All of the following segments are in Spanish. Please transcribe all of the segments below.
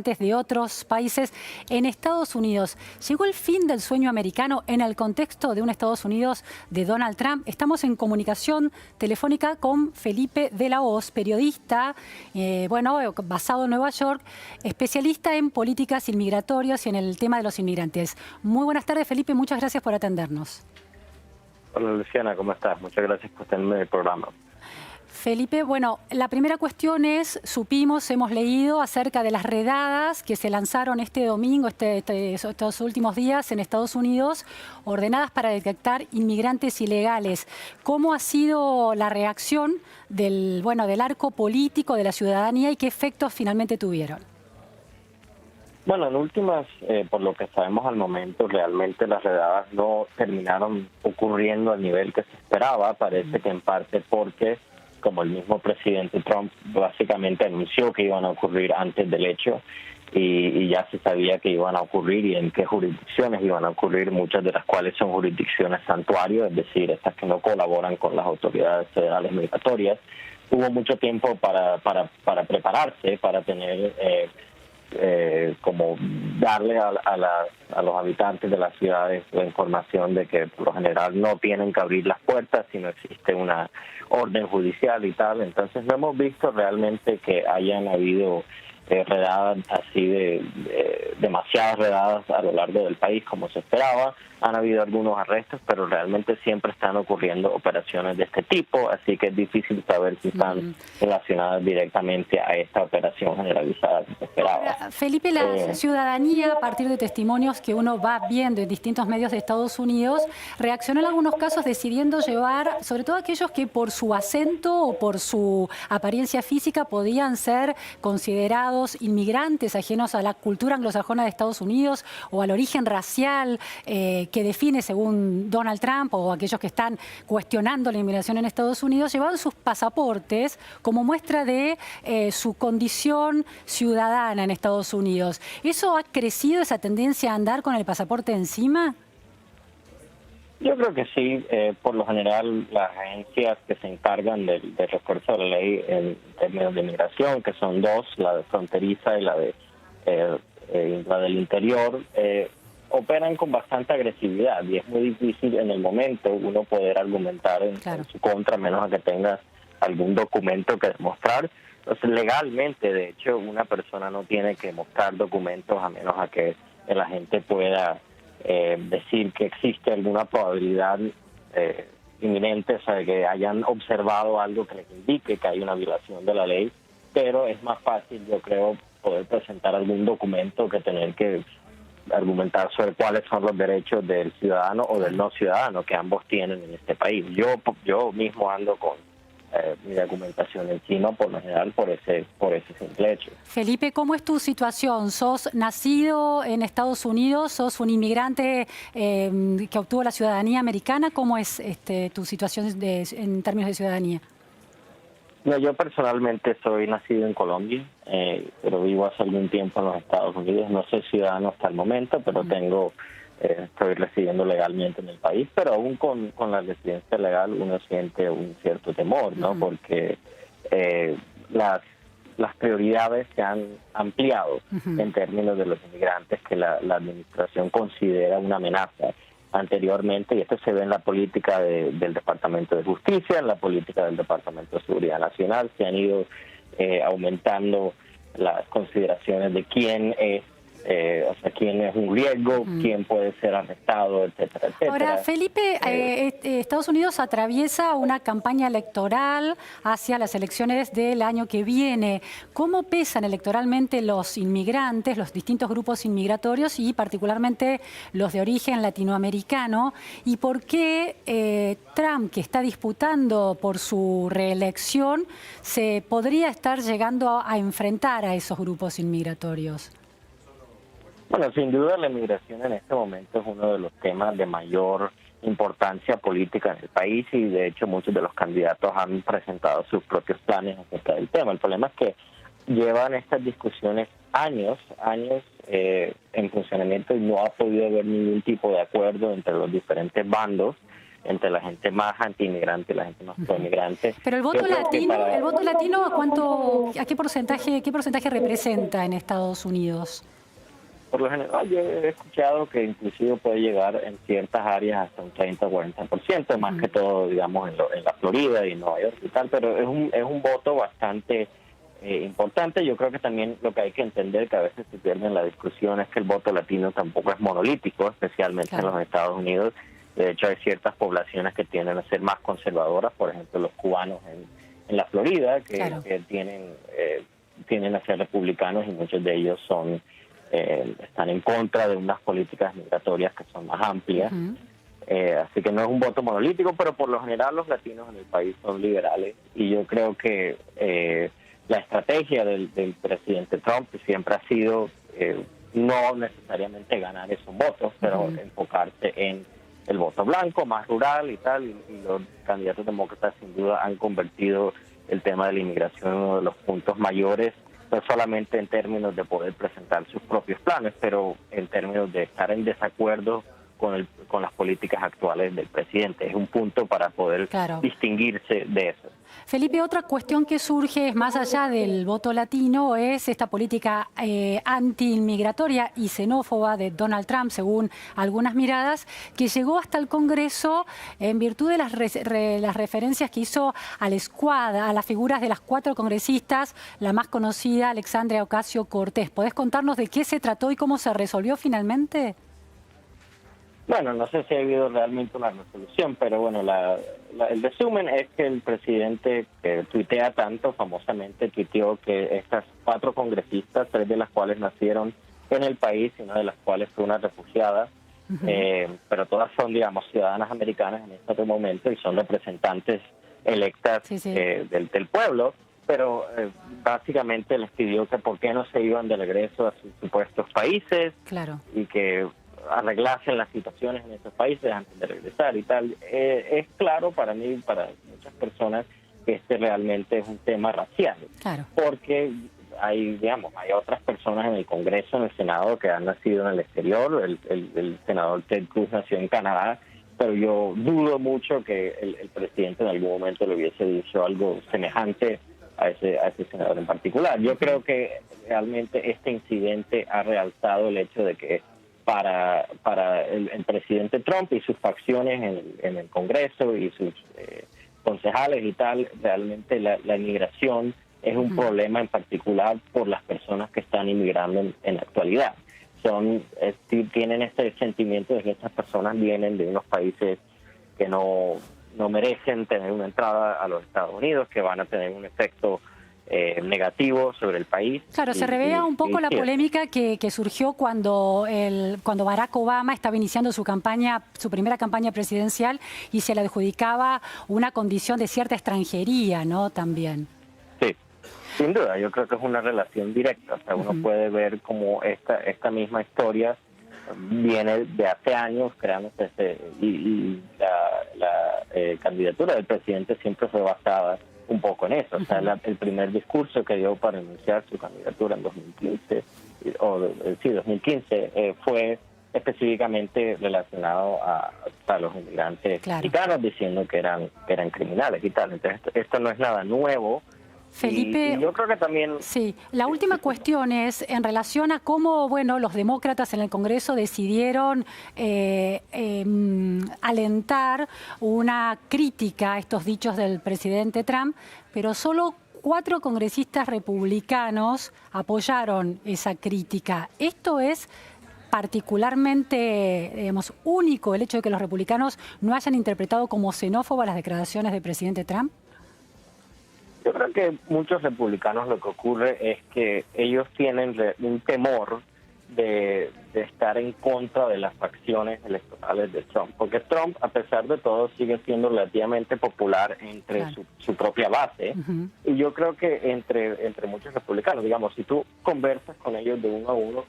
de otros países en Estados Unidos. Llegó el fin del sueño americano en el contexto de un Estados Unidos de Donald Trump. Estamos en comunicación telefónica con Felipe de la Hoz, periodista, basado en Nueva York, especialista en políticas inmigratorias y en el tema de los inmigrantes. Muy buenas tardes, Felipe, muchas gracias por atendernos. Hola, Luciana, ¿cómo estás? Muchas gracias por tenerme en el programa. Felipe, bueno, la primera cuestión es, hemos leído acerca de las redadas que se lanzaron este domingo, estos últimos días en Estados Unidos, ordenadas para detectar inmigrantes ilegales. ¿Cómo ha sido la reacción del arco político de la ciudadanía y qué efectos finalmente tuvieron? Bueno, en últimas, por lo que sabemos al momento, realmente las redadas no terminaron ocurriendo al nivel que se esperaba. Parece que en parte porque, como el mismo presidente Trump básicamente anunció que iban a ocurrir antes del hecho y ya se sabía que iban a ocurrir y en qué jurisdicciones iban a ocurrir, muchas de las cuales son jurisdicciones santuario, es decir, estas que no colaboran con las autoridades federales migratorias. Hubo mucho tiempo para prepararse, para tener como darle a los habitantes de las ciudades la información de que por lo general no tienen que abrir las puertas si no existe una orden judicial y tal. Entonces no hemos visto realmente que hayan habido redadas así demasiadas redadas a lo largo del país como se esperaba. Han habido algunos arrestos, pero realmente siempre están ocurriendo operaciones de este tipo, así que es difícil saber si están relacionadas directamente a esta operación generalizada que se esperaba. Ahora, Felipe, la ciudadanía, a partir de testimonios que uno va viendo en distintos medios de Estados Unidos, reaccionó en algunos casos decidiendo llevar, sobre todo aquellos que por su acento o por su apariencia física podían ser considerados inmigrantes ajenos a la cultura anglosajona de Estados Unidos o al origen racial que define según Donald Trump, o aquellos que están cuestionando la inmigración en Estados Unidos, llevaban sus pasaportes como muestra de su condición ciudadana en Estados Unidos. ¿Eso ha crecido, esa tendencia a andar con el pasaporte encima? Yo creo que sí. Por lo general, las agencias que se encargan del refuerzo de la ley en términos de inmigración, que son dos, la de fronteriza y la del interior, operan con bastante agresividad y es muy difícil en el momento uno poder argumentar en su contra, menos a que tengas algún documento que demostrar. Entonces, legalmente, de hecho, una persona no tiene que mostrar documentos a menos a que el agente pueda decir que existe alguna probabilidad inminente, o sea, que hayan observado algo que les indique que hay una violación de la ley, pero es más fácil, yo creo, poder presentar algún documento que tener que argumentar sobre cuáles son los derechos del ciudadano o del no ciudadano que ambos tienen en este país. Yo mismo ando con mi documentación encima, por lo general, por ese simple hecho. Felipe, ¿cómo es tu situación? ¿Sos nacido en Estados Unidos? ¿Sos un inmigrante que obtuvo la ciudadanía americana? ¿Cómo es tu situación en términos de ciudadanía? No, yo personalmente soy nacido en Colombia, pero vivo hace algún tiempo en los Estados Unidos. No soy ciudadano hasta el momento, pero estoy residiendo legalmente en el país, pero aún con la residencia legal uno siente un cierto temor, ¿no? Porque las prioridades se han ampliado en términos de los inmigrantes que la administración considera una amenaza anteriormente, y esto se ve en la política del Departamento de Justicia, en la política del Departamento de Seguridad Nacional. Se han ido aumentando las consideraciones de quién es un riesgo, quién puede ser arrestado, etcétera, etcétera. Ahora, Felipe, Estados Unidos atraviesa una campaña electoral hacia las elecciones del año que viene. ¿Cómo pesan electoralmente los inmigrantes, los distintos grupos inmigratorios y particularmente los de origen latinoamericano? ¿Y por qué Trump, que está disputando por su reelección, se podría estar llegando a enfrentar a esos grupos inmigratorios? Bueno, sin duda la inmigración en este momento es uno de los temas de mayor importancia política en el país y de hecho muchos de los candidatos han presentado sus propios planes acerca del tema. El problema es que llevan estas discusiones años en funcionamiento y no ha podido haber ningún tipo de acuerdo entre los diferentes bandos entre la gente más anti-inmigrante y la gente más pro-inmigrante. Pero el voto latino, ¿a qué porcentaje representa en Estados Unidos? Por lo general, yo he escuchado que inclusive puede llegar en ciertas áreas hasta un 30 o 40%, más que todo, digamos, en la Florida y en Nueva York y tal, pero es un voto bastante importante. Yo creo que también lo que hay que entender, que a veces se pierde en la discusión, es que el voto latino tampoco es monolítico, especialmente en los Estados Unidos. De hecho, hay ciertas poblaciones que tienden a ser más conservadoras, por ejemplo, los cubanos en la Florida, que tienden a ser republicanos, y muchos de ellos están en contra de unas políticas migratorias que son más amplias. Así que no es un voto monolítico, pero por lo general los latinos en el país son liberales, y yo creo que la estrategia del presidente Trump siempre ha sido no necesariamente ganar esos votos, pero enfocarse en el voto blanco, más rural y tal, y los candidatos demócratas sin duda han convertido el tema de la inmigración en uno de los puntos mayores, no solamente en términos de poder presentar sus propios planes, pero en términos de estar en desacuerdo con las políticas actuales del presidente. Es un punto para poder distinguirse de eso. Felipe, otra cuestión que surge es más allá del voto latino, es esta política anti-inmigratoria y xenófoba de Donald Trump, según algunas miradas, que llegó hasta el Congreso en virtud de las referencias que hizo al Squad, a las figuras de las 4 congresistas, la más conocida, Alexandria Ocasio-Cortez. ¿Podés contarnos de qué se trató y cómo se resolvió finalmente? Bueno, no sé si ha habido realmente una resolución, pero bueno, el resumen es que el presidente, que tuitea tanto, famosamente tuiteó que estas 4 congresistas, 3 de las cuales nacieron en el país y una de las cuales fue una refugiada, pero todas son, digamos, ciudadanas americanas en este momento y son representantes electas del pueblo, pero básicamente les pidió que por qué no se iban de regreso a sus supuestos países y que arreglasen las situaciones en esos países antes de regresar y tal. Es claro para mí y para muchas personas que este realmente es un tema racial, porque hay otras personas en el Congreso, en el Senado, que han nacido en el exterior. El senador Ted Cruz nació en Canadá, pero yo dudo mucho que el presidente en algún momento le hubiese dicho algo semejante a ese senador en particular. Yo creo que realmente este incidente ha realzado el hecho de que para el presidente Trump y sus facciones en el Congreso y sus concejales y tal, realmente la inmigración es un problema en particular por las personas que están inmigrando en la actualidad. Tienen este sentimiento de que estas personas vienen de unos países que no merecen tener una entrada a los Estados Unidos, que van a tener un efecto negativo sobre el país. Claro, se revela un poco la polémica que surgió cuando Barack Obama estaba iniciando su primera campaña presidencial y se le adjudicaba una condición de cierta extranjería, ¿no? También. Sí, sin duda, yo creo que es una relación directa. O sea, uno puede ver cómo esta misma historia viene de hace años creándose y la candidatura del presidente siempre fue basada un poco en eso. O sea, el primer discurso que dio para anunciar su candidatura en 2015, fue específicamente relacionado a los inmigrantes mexicanos, diciendo que eran criminales y tal. Entonces, esto no es nada nuevo. Felipe, y yo creo que también... Sí, la última cuestión es en relación a cómo, los demócratas en el Congreso decidieron alentar una crítica a estos dichos del presidente Trump, pero solo 4 congresistas republicanos apoyaron esa crítica. Esto es particularmente, único, el hecho de que los republicanos no hayan interpretado como xenófobas las declaraciones del presidente Trump. Yo creo que muchos republicanos lo que ocurre es que ellos tienen un temor de estar en contra de las facciones electorales de Trump, porque Trump, a pesar de todo, sigue siendo relativamente popular entre su propia base, y yo creo que entre muchos republicanos, digamos, si tú conversas con ellos de uno a uno,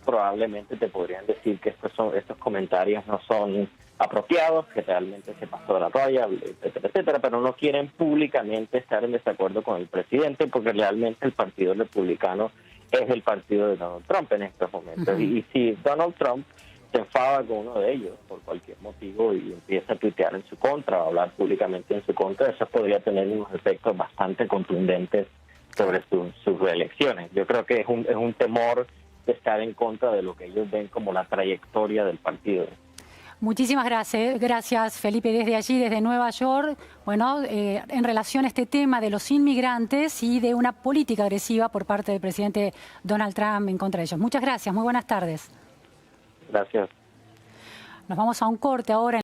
probablemente te podrían decir que estos comentarios no son apropiados, que realmente se pasó de la raya, etcétera, etcétera, pero no quieren públicamente estar en desacuerdo con el presidente, porque realmente el Partido Republicano es el partido de Donald Trump en estos momentos. Y si Donald Trump se enfada con uno de ellos por cualquier motivo y empieza a tuitear en su contra o hablar públicamente en su contra, eso podría tener unos efectos bastante contundentes sobre sus reelecciones. Yo creo que es un temor de estar en contra de lo que ellos ven como la trayectoria del partido. Muchísimas gracias Felipe, desde allí, desde Nueva York, bueno, en relación a este tema de los inmigrantes y de una política agresiva por parte del presidente Donald Trump en contra de ellos. Muchas gracias, muy buenas tardes. Gracias. Nos vamos a un corte ahora.